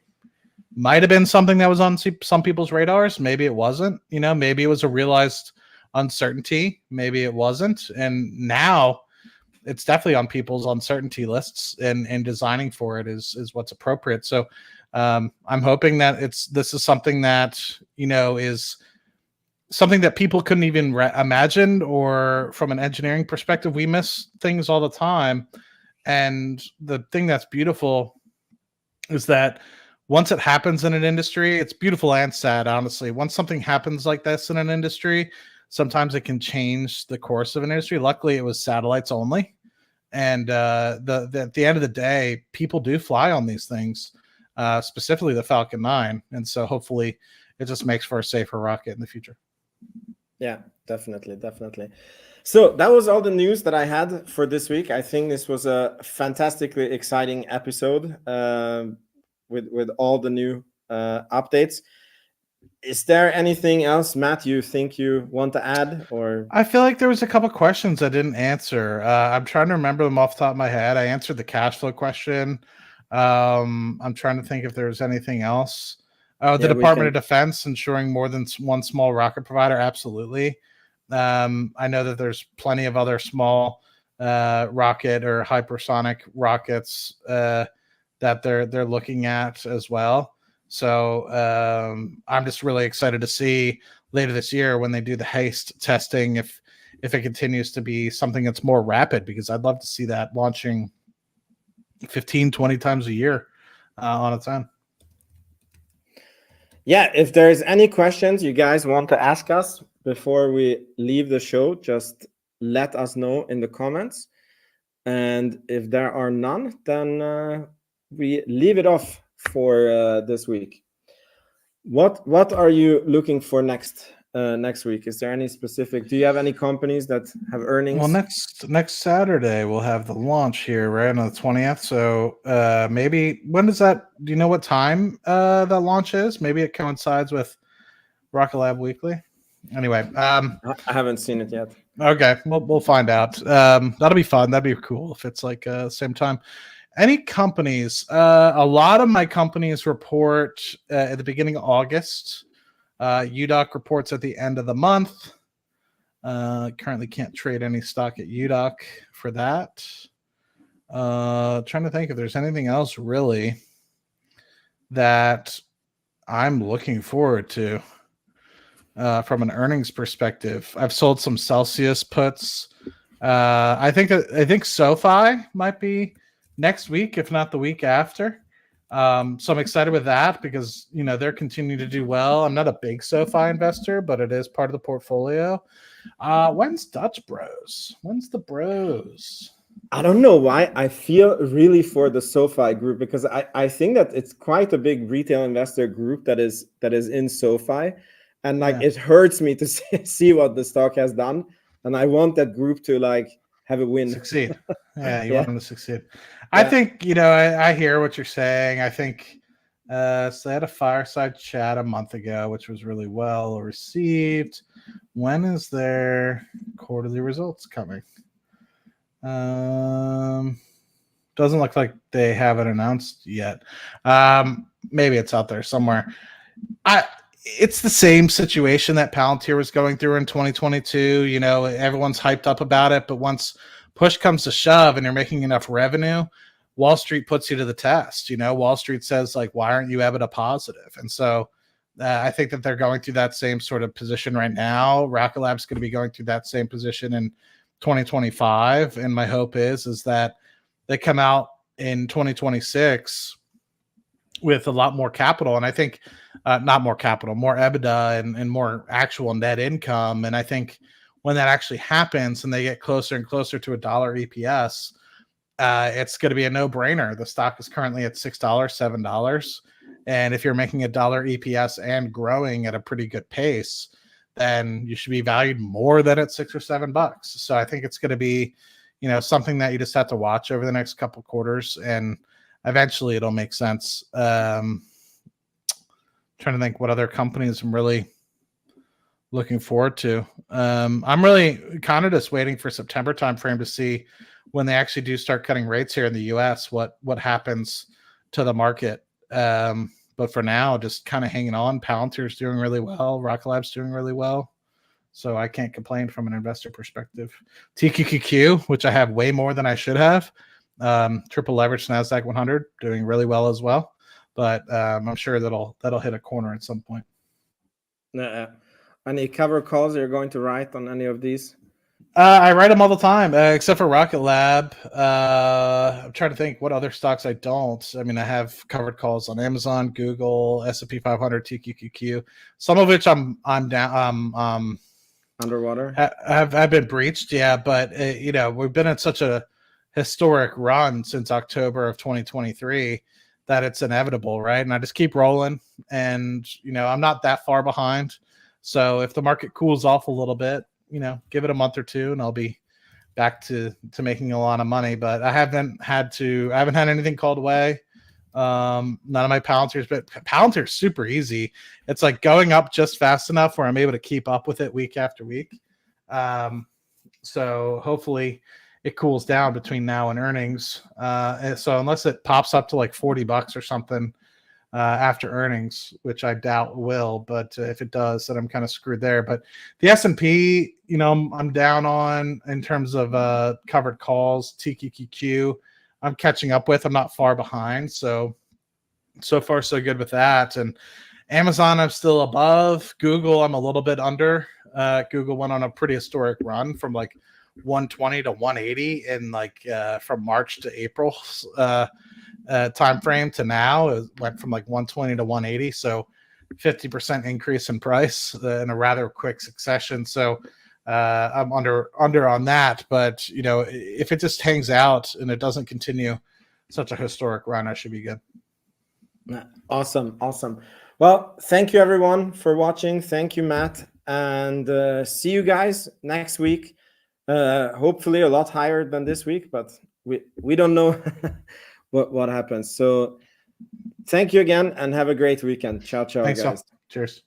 might have been something that was on some people's radars. Maybe it wasn't. You know, maybe it was a realized uncertainty. Maybe it wasn't. And now it's definitely on people's uncertainty lists, and designing for it is what's appropriate. So I'm hoping that this is something that, you know, is something that people couldn't even imagine, or from an engineering perspective, we miss things all the time. And the thing that's beautiful is that once it happens in an industry, it's beautiful and sad, honestly. Once something happens like this in an industry, sometimes it can change the course of an industry. Luckily, it was satellites only. And at the end of the day, people do fly on these things, specifically the Falcon 9. And so hopefully it just makes for a safer rocket in the future. Yeah, definitely. So that was all the news that I had for this week. I think this was a fantastically exciting episode with all the new updates. Is there anything else, Matt, you think you want to add? Or I feel like there was a couple questions I didn't answer. I'm trying to remember them off the top of my head. I answered the cash flow question. I'm trying to think if there's anything else. Oh, the Department of Defense ensuring more than one small rocket provider. Absolutely. I know that there's plenty of other small rocket or hypersonic rockets that they're looking at as well. So I'm just really excited to see later this year when they do the haste testing if it continues to be something that's more rapid, because I'd love to see that launching 15, 20 times a year on its own. Yeah, if there's any questions you guys want to ask us before we leave the show, just let us know in the comments. And if there are none, then we leave it off for this week. What are you looking for next week? Is there any specific? Do you have any companies that have earnings? Well, next Saturday we'll have the launch here, right on the 20th. So maybe when does that? Do you know what time that launch is? Maybe it coincides with Rocket Lab Weekly. Anyway, I haven't seen it yet. Okay, we'll find out. That'll be fun. That'd be cool if it's like same time. Any companies? A lot of my companies report at the beginning of August. UDOC reports at the end of the month. Currently can't trade any stock at UDOC for that. Trying to think if there's anything else really that I'm looking forward to from an earnings perspective. I've sold some Celsius puts. I think SoFi might be next week, if not the week after. So I'm excited with that because, they're continuing to do well. I'm not a big SoFi investor, but it is part of the portfolio. When's Dutch Bros? When's the Bros? I don't know why I feel really for the SoFi group, because I think that it's quite a big retail investor group that is in SoFi. And it hurts me to see what the stock has done. And I want that group to have a win. Succeed. Yeah, you want them to succeed. I think, I hear what you're saying. I think so they had a fireside chat a month ago, which was really well received. When is their quarterly results coming? Doesn't look like they have it announced yet. Maybe it's out there somewhere. It's the same situation that Palantir was going through in 2022. Everyone's hyped up about it, but once push comes to shove and you're making enough revenue, Wall Street puts you to the test. Wall Street says, why aren't you EBITDA positive? And so I think that they're going through that same sort of position right now. Rocket Lab's going to be going through that same position in 2025. And my hope is that they come out in 2026 with a lot more capital. And I think not more capital, more EBITDA and more actual net income. And I think when that actually happens and they get closer and closer to $1 EPS, it's going to be a no-brainer. The stock is currently at $6, $7. And if you're making $1 EPS and growing at a pretty good pace, then you should be valued more than at $6 or $7. So I think it's going to be, something that you just have to watch over the next couple quarters, and eventually it'll make sense. Trying to think what other companies I'm really looking forward to. I'm really kind of just waiting for September timeframe to see when they actually do start cutting rates here in the US, what happens to the market. But for now, just kind of hanging on. Palantir's doing really well. Rocket Lab's doing really well. So I can't complain from an investor perspective. TQQQ, which I have way more than I should have. Triple leverage NASDAQ 100, doing really well as well. But I'm sure that'll hit a corner at some point. Any cover calls you're going to write on any of these? I write them all the time, except for Rocket Lab. I'm trying to think what other stocks I don't. I mean, I have covered calls on Amazon, Google, S&P 500, TQQQ. Some of which I'm down. Underwater. I've been breached, yeah. But we've been at such a historic run since October of 2023 that it's inevitable, right? And I just keep rolling, and I'm not that far behind. So if the market cools off a little bit, give it a month or two and I'll be back to making a lot of money. But I haven't had anything called away. None of my Palantirs, but Palantir's super easy. It's like going up just fast enough where I'm able to keep up with it week after week. So hopefully it cools down between now and earnings. So unless it pops up to like $40 or something after earnings, which I doubt will, but if it does, then I'm kind of screwed there. But the S&P, I'm down on in terms of covered calls. TQQQ, I'm catching up with. I'm not far behind, so so far so good with that. And Amazon, I'm still above. Google, I'm a little bit under. Google went on a pretty historic run from like 120 to 180 in like from March to April time frame to now. It went from like 120 to 180, so 50% increase in price in a rather quick succession. So I'm under on that, but you know, if it just hangs out and it doesn't continue such a historic run, I should be good. Awesome. Well, thank you everyone for watching. Thank you, Matt, and see you guys next week. Hopefully a lot higher than this week, but we don't know what happens. So thank you again and have a great weekend. Ciao, Thanks, guys. Cheers.